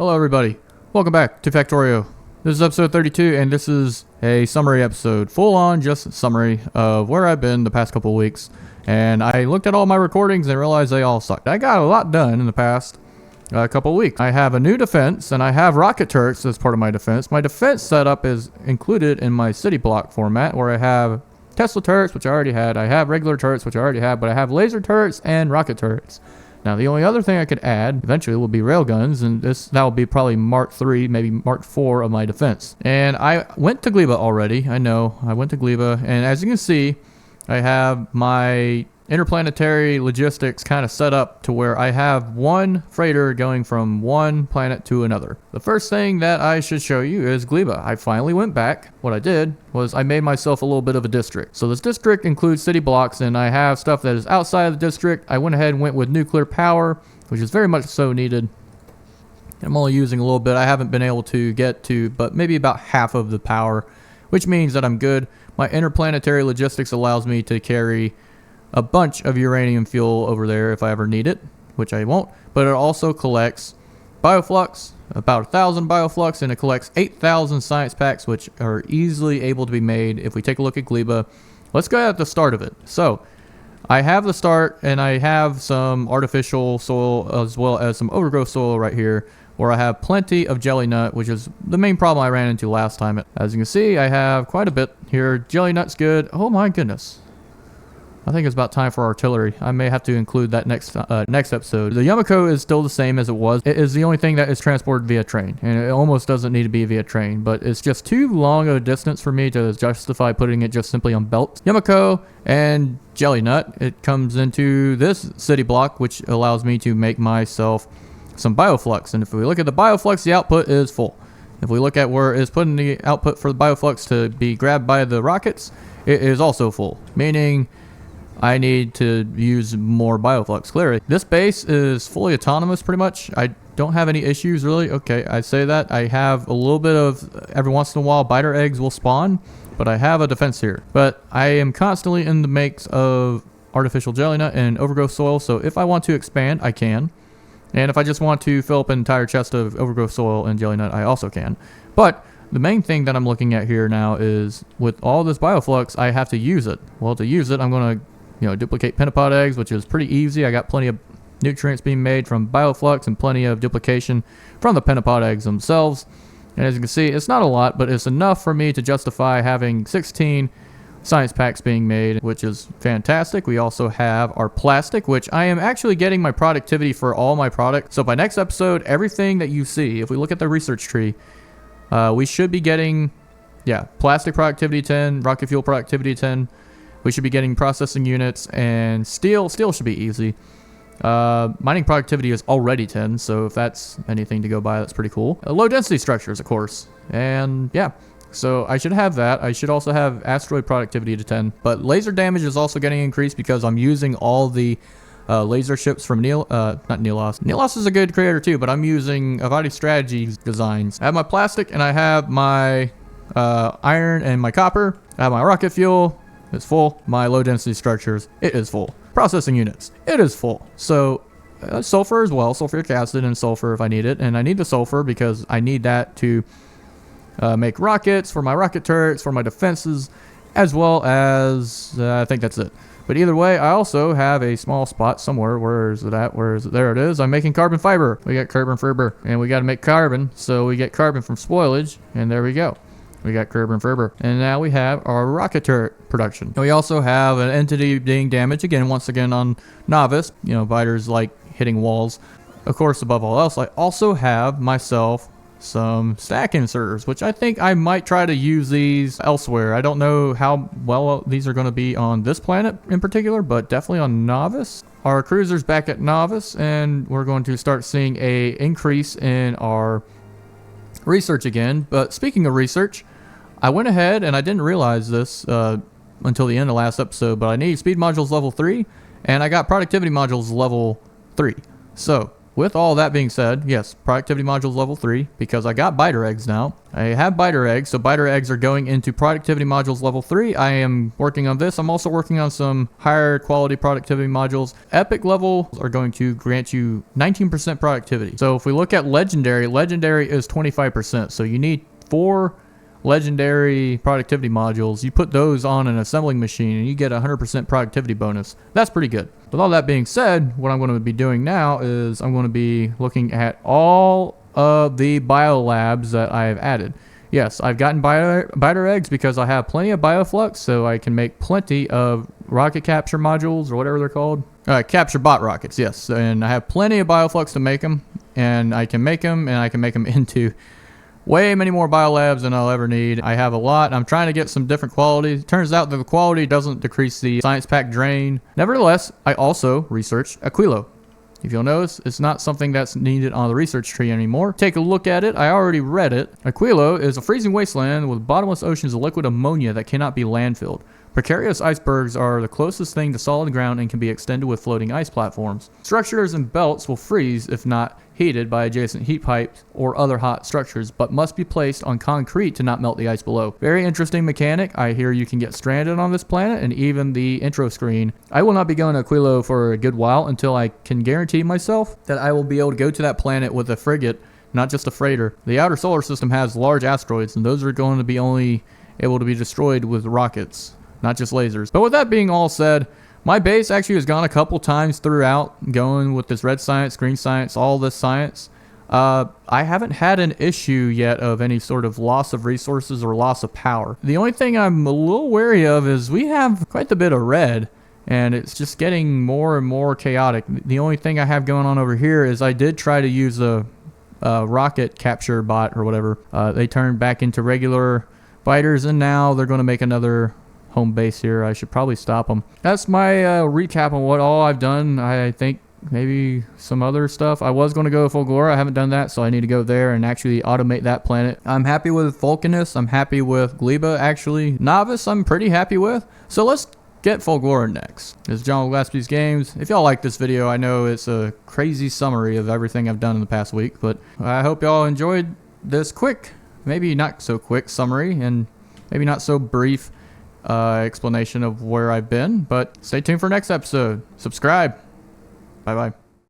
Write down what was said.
Hello everybody, welcome back to Factorio. This is episode 32 and this is a summary episode, full on just summary of where I've been the past couple of weeks. And I looked at all my recordings and realized they all sucked. I got a lot done in the past couple of weeks. I have a new defense and I have rocket turrets as part of my defense. My defense setup is included in my city block format where I have Tesla turrets, which I already had. I have regular turrets, which I already have, but I have laser turrets and rocket turrets. Now, the only other thing I could add eventually will be railguns, and that will be probably Mark 3, maybe Mark 4 of my defense. And I went to Gleba already. I know, I went to Gleba, and as you can see, I have my interplanetary logistics kind of set up to where I have one freighter going from one planet to another. The first thing that I should show you is Gleba. I finally went back. What I did was I made myself a little bit of a district. So this district includes city blocks, and I have stuff that is outside of the district. I went ahead and went with nuclear power, which is very much so needed. I'm only using a little bit. I haven't been able to get to, but maybe about half of the power, which means that I'm good. My interplanetary logistics allows me to carry a bunch of uranium fuel over there if I ever need it, which I won't, but it also collects bioflux, about 1,000 bioflux, and it collects 8,000 science packs, which are easily able to be made if we take a look at Gleba. Let's go at the start of it. So I have the start, and I have some artificial soil as well as some overgrowth soil right here, where I have plenty of jelly nut, which is the main problem I ran into last time. As you can see, I have quite a bit here. Jelly nut's good. Oh my goodness. I think it's about time for artillery. I may have to include that next episode. The Yumiko is still the same as it was. It is the only thing that is transported via train, and it almost doesn't need to be via train, but it's just too long of a distance for me to justify putting it just simply on belt. Yumiko and jelly nut, it comes into this city block, which allows me to make myself some bioflux. And if we look at the bioflux, the output is full. If we look at where it's putting the output for the bioflux to be grabbed by the rockets, it is also full, meaning I need to use more bioflux, clearly. This base is fully autonomous, pretty much. I don't have any issues, really. Okay, I say that. I have a little bit of, every once in a while, biter eggs will spawn, but I have a defense here. But I am constantly in the makes of artificial jelly nut and overgrowth soil, so if I want to expand, I can. And if I just want to fill up an entire chest of overgrowth soil and jelly nut, I also can. But the main thing that I'm looking at here now is, with all this bioflux, I have to use it. Well, to use it, I'm going to duplicate pentapod eggs, which is pretty easy. I got plenty of nutrients being made from bioflux and plenty of duplication from the pentapod eggs themselves. And as you can see, it's not a lot, but it's enough for me to justify having 16 science packs being made, which is fantastic. We also have our plastic, which I am actually getting my productivity for all my products. So by next episode, everything that you see, if we look at the research tree, we should be getting, plastic productivity 10, rocket fuel productivity 10. We should be getting processing units, and steel should be easy. Mining productivity is already 10, so if that's anything to go by, that's pretty cool. Low density structures, of course. And yeah, so I should have that. I should also have asteroid productivity to 10. But laser damage is also getting increased because I'm using all the laser ships from not Neelos. Neelos is a good creator too, but I'm using Avadi Strategies designs. I have my plastic, and I have my iron and my copper. I have my rocket fuel. It's full. My low density structures, it is full. Processing units, it is full. So sulfur as well, sulfuric acid and sulfur if I need it. And I need the sulfur because I need that to make rockets for my rocket turrets, for my defenses, as well as, I think that's it. But either way, I also have a small spot somewhere. Where is it at? Where is it? There it is. I'm making carbon fiber. We got carbon fiber, and we got to make carbon. So we get carbon from spoilage, and there we go. We got carbon fiber. And now we have our rocket turret production. And we also have an entity being damaged, once again on novice. Biters like hitting walls. Of course, above all else, I also have myself some stack inserters, which I think I might try to use these elsewhere. I don't know how well these are going to be on this planet in particular, but definitely on novice. Our cruiser's back at novice, and we're going to start seeing a increase in our research again. But speaking of research, I went ahead, and I didn't realize this until the end of last episode, but I need speed modules level 3, and I got productivity modules level 3. So with all that being said, yes, productivity modules level 3, because I got biter eggs now. I have biter eggs, so biter eggs are going into productivity modules level 3. I am working on this. I'm also working on some higher quality productivity modules. Epic levels are going to grant you 19% productivity. So if we look at legendary is 25%. So you need 4 legendary productivity modules. You put those on an assembling machine and you get a 100% productivity bonus. That's pretty good. With all that being said, what I'm going to be doing now is I'm going to be looking at all of the biolabs that I have added. Yes, I've gotten biter eggs because I have plenty of bioflux, so I can make plenty of rocket capture modules, or whatever they're called. Capture bot rockets, yes. And I have plenty of bioflux to make them, and I can make them into way many more biolabs than I'll ever need. I have a lot. I'm trying to get some different qualities. Turns out that the quality doesn't decrease the science pack drain. Nevertheless, I also researched Aquillo. If you'll notice, it's not something that's needed on the research tree anymore. Take a look at it. I already read it. Aquillo is a freezing wasteland with bottomless oceans of liquid ammonia that cannot be landfilled. Precarious icebergs are the closest thing to solid ground and can be extended with floating ice platforms. Structures and belts will freeze if not heated by adjacent heat pipes or other hot structures, but must be placed on concrete to not melt the ice below. Very interesting mechanic. I hear you can get stranded on this planet, and even the intro screen. I will not be going to Aquillo for a good while until I can guarantee myself that I will be able to go to that planet with a frigate, not just a freighter. The outer solar system has large asteroids, and those are going to be only able to be destroyed with rockets, not just lasers. But with that being all said, my base actually has gone a couple times throughout, going with this red science, green science, all this science. I haven't had an issue yet of any sort of loss of resources or loss of power. The only thing I'm a little wary of is we have quite a bit of red, and it's just getting more and more chaotic. The only thing I have going on over here is I did try to use a rocket capture bot or whatever. They turned back into regular biters, and now they're going to make another home base here. I should probably stop them. That's my recap on what all I've done. I think maybe some other stuff. I was going to go with Fulgora. I haven't done that, so I need to go there and actually automate that planet. I'm happy with Vulcanus. I'm happy with Gleba, actually. Novice, I'm pretty happy with. So let's get Fulgora next. This is John with Glassbeast Games. If y'all like this video, I know it's a crazy summary of everything I've done in the past week, but I hope y'all enjoyed this quick, maybe not so quick summary, and maybe not so brief explanation of where I've been, but stay tuned for next episode. Subscribe. Bye bye.